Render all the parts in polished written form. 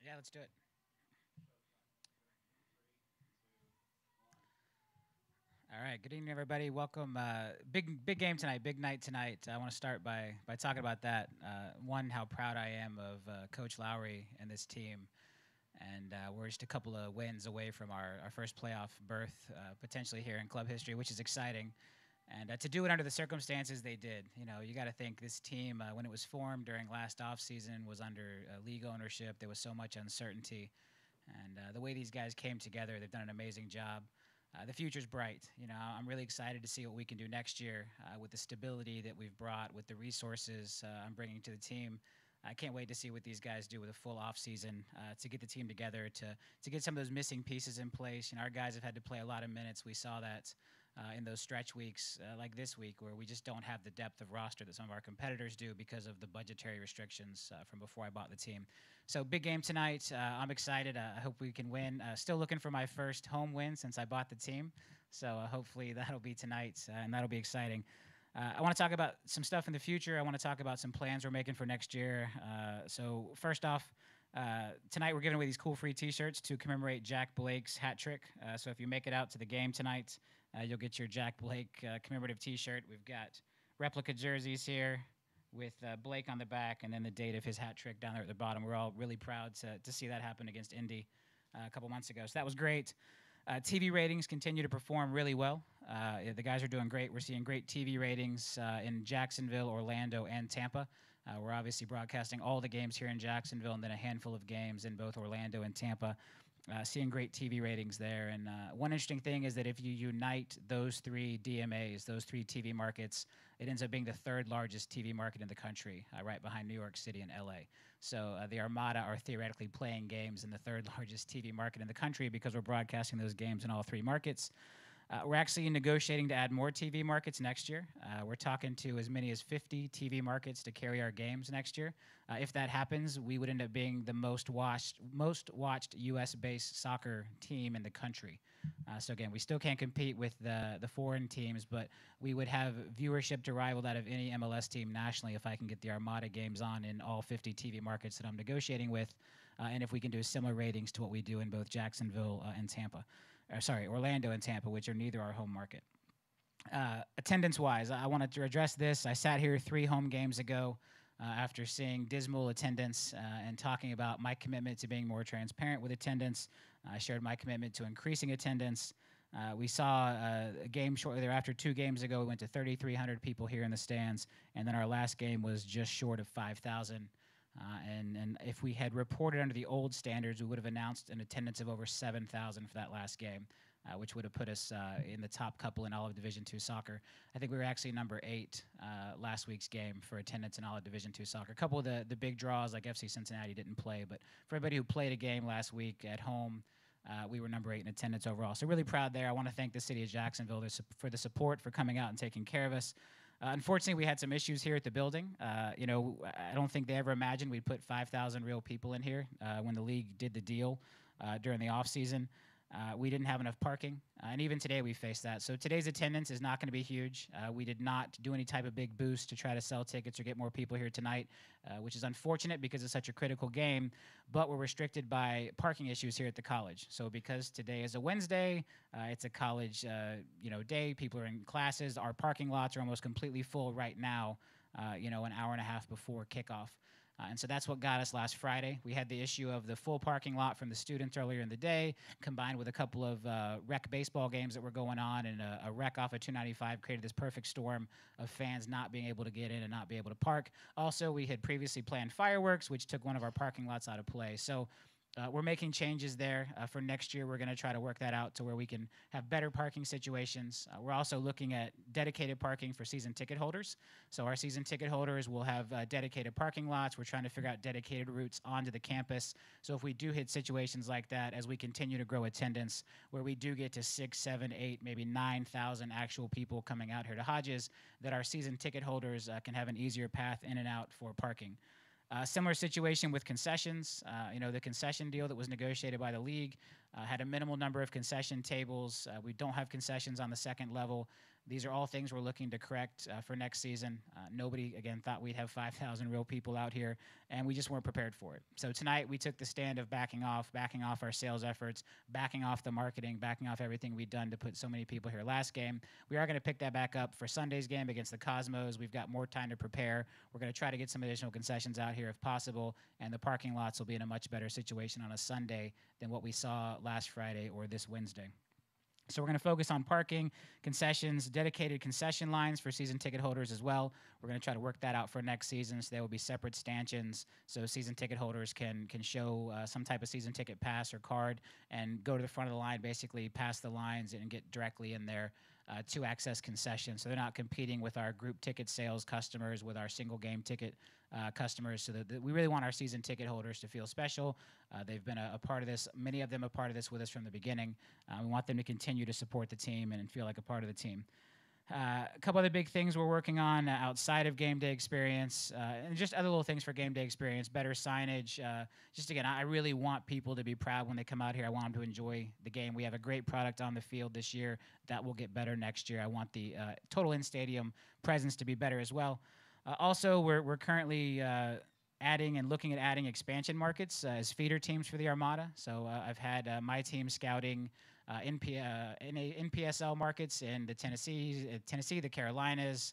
Yeah, let's do it. All right. Good evening, everybody. Welcome. Big game tonight. Big night tonight. I want to start by talking about that. One, how proud I am of Coach Lowry and this team, and we're just a couple of wins away from our first playoff berth, potentially here in club history, which is exciting. And to do it under the circumstances they did, you got to think this team, when it was formed during last offseason, was under league ownership. There was so much uncertainty. And the way these guys came together, they've done an amazing job. The future's bright. I'm really excited to see what we can do next year with the stability that we've brought, with the resources I'm bringing to the team. I can't wait to see what these guys do with a full offseason to get the team together, to get some of those missing pieces in place. Our guys have had to play a lot of minutes. We saw that in those stretch weeks like this week where we just don't have the depth of roster that some of our competitors do because of the budgetary restrictions from before I bought the team. So big game tonight. I'm excited. I hope we can win. Still looking for my first home win since I bought the team. So hopefully that'll be tonight, and that'll be exciting. I want to talk about some stuff in the future. I want to talk about some plans we're making for next year. So first off, tonight we're giving away these cool free T-shirts to commemorate Jack Blake's hat trick. So if you make it out to the game tonight, you'll get your Jack Blake commemorative T-shirt. We've got replica jerseys here with Blake on the back, and then the date of his hat trick down there at the bottom. We're all really proud to see that happen against Indy a couple months ago. So that was great. TV ratings continue to perform really well. The guys are doing great. We're seeing great TV ratings in Jacksonville, Orlando, and Tampa. We're obviously broadcasting all the games here in Jacksonville and then a handful of games in both Orlando and Tampa. Seeing great TV ratings there. And one interesting thing is that if you unite those three DMAs, those three TV markets, it ends up being the third largest TV market in the country, right behind New York City and LA. So the Armada are theoretically playing games in the third largest TV market in the country because we're broadcasting those games in all three markets. We're actually negotiating to add more TV markets next year. We're talking to as many as 50 TV markets to carry our games next year. If that happens, we would end up being the most watched U.S.-based soccer team in the country. So again, we still can't compete with the foreign teams, but we would have viewership to rival that of any MLS team nationally if I can get the Armada games on in all 50 TV markets that I'm negotiating with, and if we can do similar ratings to what we do in both Jacksonville and Tampa. Orlando and Tampa, which are neither our home market. Attendance-wise, I wanted to address this. I sat here 3 home games ago after seeing dismal attendance and talking about my commitment to being more transparent with attendance. I shared my commitment to increasing attendance. We saw a game shortly thereafter. 2 games ago, we went to 3,300 people here in the stands, and then our last game was just short of 5,000. And if we had reported under the old standards, we would have announced an attendance of over 7,000 for that last game, which would have put us in the top couple in all of Division II soccer. I think we were actually number 8 last week's game for attendance in all of Division II soccer. A couple of the big draws, like FC Cincinnati, didn't play, but for everybody who played a game last week at home, we were number 8 in attendance overall. So really proud there. I want to thank the city of Jacksonville for the support, for coming out and taking care of us. Unfortunately, we had some issues here at the building. I don't think they ever imagined we'd put 5,000 real people in here when the league did the deal during the offseason. We didn't have enough parking, and even today we faced that. So today's attendance is not going to be huge. We did not do any type of big boost to try to sell tickets or get more people here tonight, which is unfortunate because it's such a critical game, but we're restricted by parking issues here at the college. So because today is a Wednesday, it's a college day, people are in classes, our parking lots are almost completely full right now, an hour and a half before kickoff. And so that's what got us last Friday. We had the issue of the full parking lot from the students earlier in the day, combined with a couple of rec baseball games that were going on, and a wreck off of 295 created this perfect storm of fans not being able to get in and not be able to park. Also, we had previously planned fireworks, which took one of our parking lots out of play. So we're making changes there. For next year, we're going to try to work that out to where we can have better parking situations. We're also looking at dedicated parking for season ticket holders. So our season ticket holders will have dedicated parking lots. We're trying to figure out dedicated routes onto the campus. So if we do hit situations like that, as we continue to grow attendance, where we do get to 6, 7, 8, maybe 9,000 actual people coming out here to Hodges, that our season ticket holders can have an easier path in and out for parking. Similar situation with concessions. The concession deal that was negotiated by the league had a minimal number of concession tables. We don't have concessions on the second level. These are all things we're looking to correct for next season. Nobody, again, thought we'd have 5,000 real people out here, and we just weren't prepared for it. So tonight we took the stand of backing off our sales efforts, backing off the marketing, backing off everything we'd done to put so many people here last game. We are going to pick that back up for Sunday's game against the Cosmos. We've got more time to prepare. We're going to try to get some additional concessions out here if possible, and the parking lots will be in a much better situation on a Sunday than what we saw last Friday or this Wednesday. So we're going to focus on parking, concessions, dedicated concession lines for season ticket holders as well. We're going to try to work that out for next season, so there will be separate stanchions so season ticket holders can show some type of season ticket pass or card and go to the front of the line, basically pass the lines and get directly in there to access concessions. So they're not competing with our group ticket sales customers, with our single game ticket customers, so that we really want our season ticket holders to feel special. They've been a part of this, many of them a part of this with us from the beginning. We want them to continue to support the team and feel like a part of the team. A couple other big things we're working on outside of game day experience, and just other little things for game day experience, better signage. Just again, I really want people to be proud when they come out here. I want them to enjoy the game. We have a great product on the field this year that will get better next year. I want the total in-stadium presence to be better as well. Also, we're currently adding and looking at adding expansion markets as feeder teams for the Armada. So I've had my team scouting NPSL markets in the Tennessee, the Carolinas,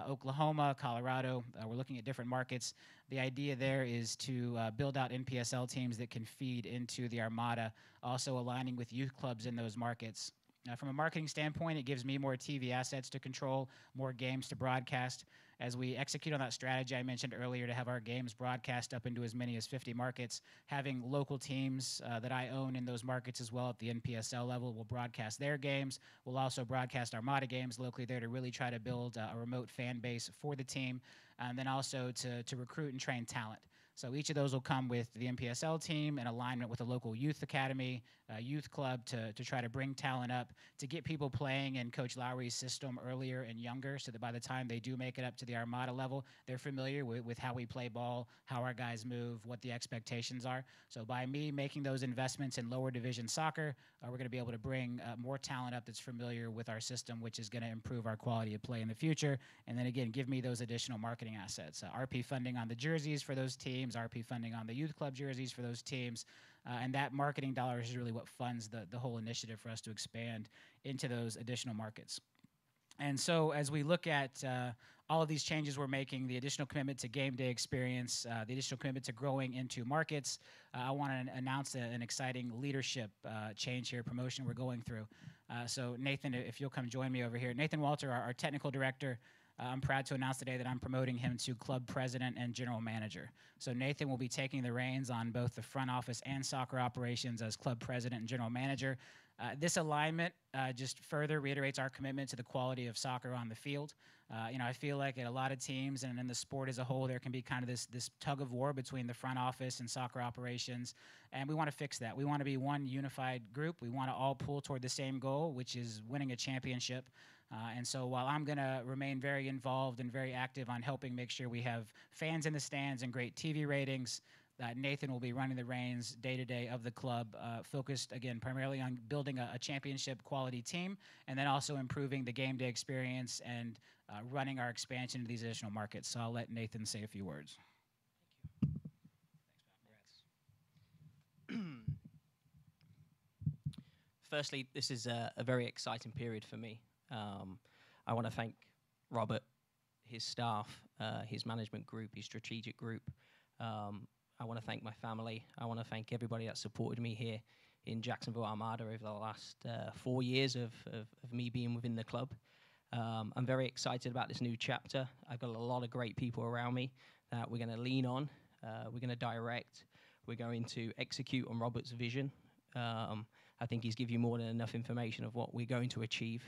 Oklahoma, Colorado. We're looking at different markets. The idea there is to build out NPSL teams that can feed into the Armada, also aligning with youth clubs in those markets. From a marketing standpoint, it gives me more TV assets to control, more games to broadcast. As we execute on that strategy I mentioned earlier to have our games broadcast up into as many as 50 markets, having local teams that I own in those markets as well at the NPSL level will broadcast their games. We'll also broadcast Armada games locally there to really try to build a remote fan base for the team, and then also to recruit and train talent. So each of those will come with the NPSL team in alignment with a local youth academy, youth club to try to bring talent up, to get people playing in Coach Lowry's system earlier and younger so that by the time they do make it up to the Armada level, they're familiar with how we play ball, how our guys move, what the expectations are. So by me making those investments in lower division soccer, we're going to be able to bring more talent up that's familiar with our system, which is going to improve our quality of play in the future. And then again, give me those additional marketing assets. RP funding on the jerseys for those teams, RP funding on the youth club jerseys for those teams. And that marketing dollars is really what funds the whole initiative for us to expand into those additional markets. And so as we look at all of these changes we're making, the additional commitment to game day experience, the additional commitment to growing into markets, I want to announce an exciting leadership change here, promotion we're going through. So Nathan, if you'll come join me over here. Nathan Walter, our technical director, I'm proud to announce today that I'm promoting him to club president and general manager. So Nathan will be taking the reins on both the front office and soccer operations as club president and general manager. This alignment just further reiterates our commitment to the quality of soccer on the field. I feel like at a lot of teams and in the sport as a whole, there can be kind of this tug of war between the front office and soccer operations, and we want to fix that. We want to be one unified group. We want to all pull toward the same goal, which is winning a championship. And so while I'm going to remain very involved and very active on helping make sure we have fans in the stands and great TV ratings, Nathan will be running the reins day-to-day of the club, focused, again, primarily on building a championship quality team and then also improving the game day experience and running our expansion to these additional markets. So I'll let Nathan say a few words. Firstly, this is a very exciting period for me. I want to thank Robert, his staff, his management group, his strategic group. I want to thank my family. I want to thank everybody that supported me here in Jacksonville Armada over the last 4 years of me being within the club. I'm very excited about this new chapter. I've got a lot of great people around me that we're going to lean on. We're going to direct. We're going to execute on Robert's vision. I think he's given you more than enough information of what we're going to achieve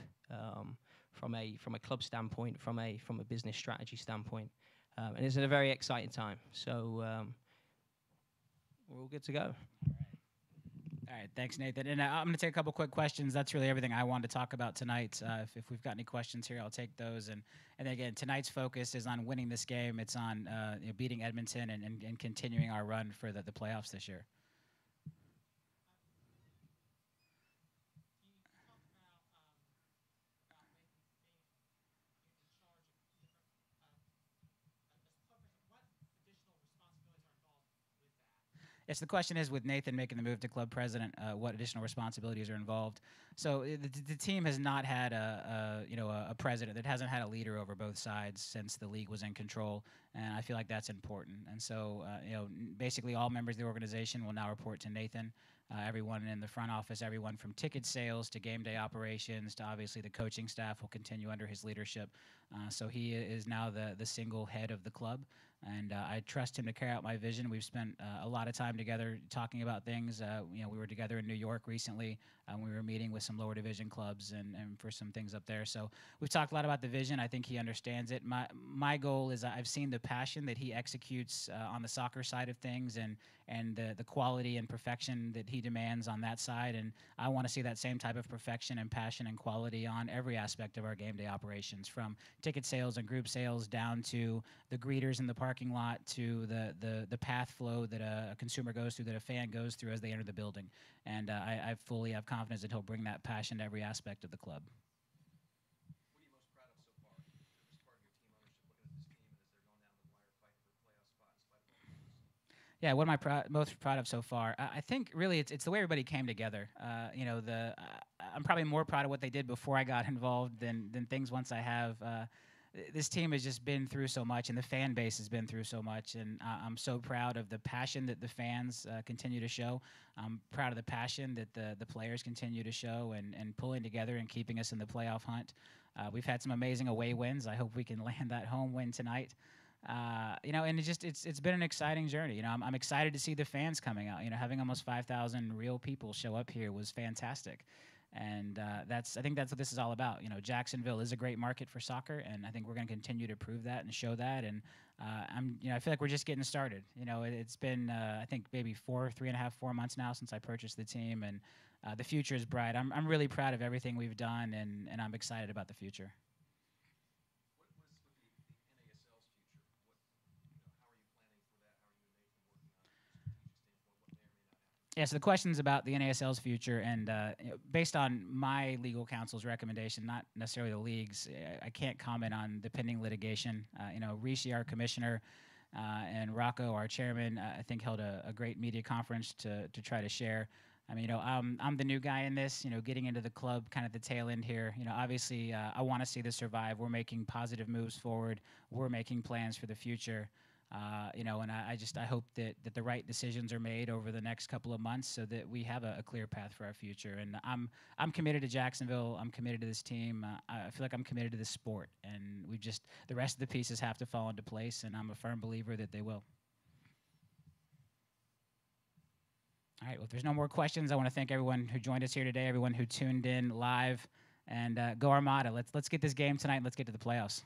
from a club standpoint, from a business strategy standpoint, and it's a very exciting time. So we're all good to go. All right, thanks, Nathan. And I'm going to take a couple quick questions. That's really everything I wanted to talk about tonight. If we've got any questions here, I'll take those. And again, tonight's focus is on winning this game. It's on beating Edmonton and continuing our run for the playoffs this year. Yes, the question is, with Nathan making the move to club president, what additional responsibilities are involved? So the team has not had a president. It hasn't had a leader over both sides since the league was in control, and I feel like that's important. And so basically all members of the organization will now report to Nathan. Everyone in the front office, everyone from ticket sales to game day operations to obviously the coaching staff will continue under his leadership. So he is now the single head of the club, and I trust him to carry out my vision. We've spent a lot of time together talking about things. We were together in New York recently. We were meeting with some lower division clubs and for some things up there. So we've talked a lot about the vision. I think he understands it. My goal is I've seen the passion that he executes on the soccer side of things and the quality and perfection that he demands on that side. And I want to see that same type of perfection and passion and quality on every aspect of our game day operations, from ticket sales and group sales down to the greeters in the parking lot to the path flow that a consumer goes through, that a fan goes through as they enter the building. And I fully have confidence that he'll bring that passion to every aspect of the club. What are you most proud of so far? As part of your team ownership, looking at this team and as they're going down the wire fighting for a playoff spot in spite of all the woes? Yeah, what am I most proud of so far? I think really it's the way everybody came together. I'm probably more proud of what they did before I got involved than things once I have. This team has just been through so much, and the fan base has been through so much, and I'm so proud of the passion that the fans continue to show. I'm proud of the passion that the players continue to show and pulling together and keeping us in the playoff hunt. We've had some amazing away wins. I hope we can land that home win tonight. And it's been an exciting journey. I'm excited to see the fans coming out. Having almost 5,000 real people show up here was fantastic. And I think that's what this is all about. Jacksonville is a great market for soccer, and I think we're going to continue to prove that and show that. And I feel like we're just getting started. It's been I think maybe 4 months now since I purchased the team, and the future is bright. I'm really proud of everything we've done, and I'm excited about the future. What was with the NASL's future? How are you planning for that? How are you and Nathan working on it from a strategic standpoint? What may or may not happen? Yeah, so the question's about the NASL's future, and based on my legal counsel's recommendation, not necessarily the league's, I can't comment on the pending litigation. Rishi, our commissioner, and Rocco, our chairman, I think held a great media conference to try to share. I mean, I'm the new guy in this, getting into the club kind of the tail end here. Obviously, I want to see this survive. We're making positive moves forward. We're making plans for the future. And I hope that the right decisions are made over the next couple of months so that we have a clear path for our future. And I'm committed to Jacksonville. I'm committed to this team. I feel like I'm committed to this sport. And the rest of the pieces have to fall into place, and I'm a firm believer that they will. All right, well, if there's no more questions, I want to thank everyone who joined us here today, everyone who tuned in live, and go Armada. Let's get this game tonight, and let's get to the playoffs.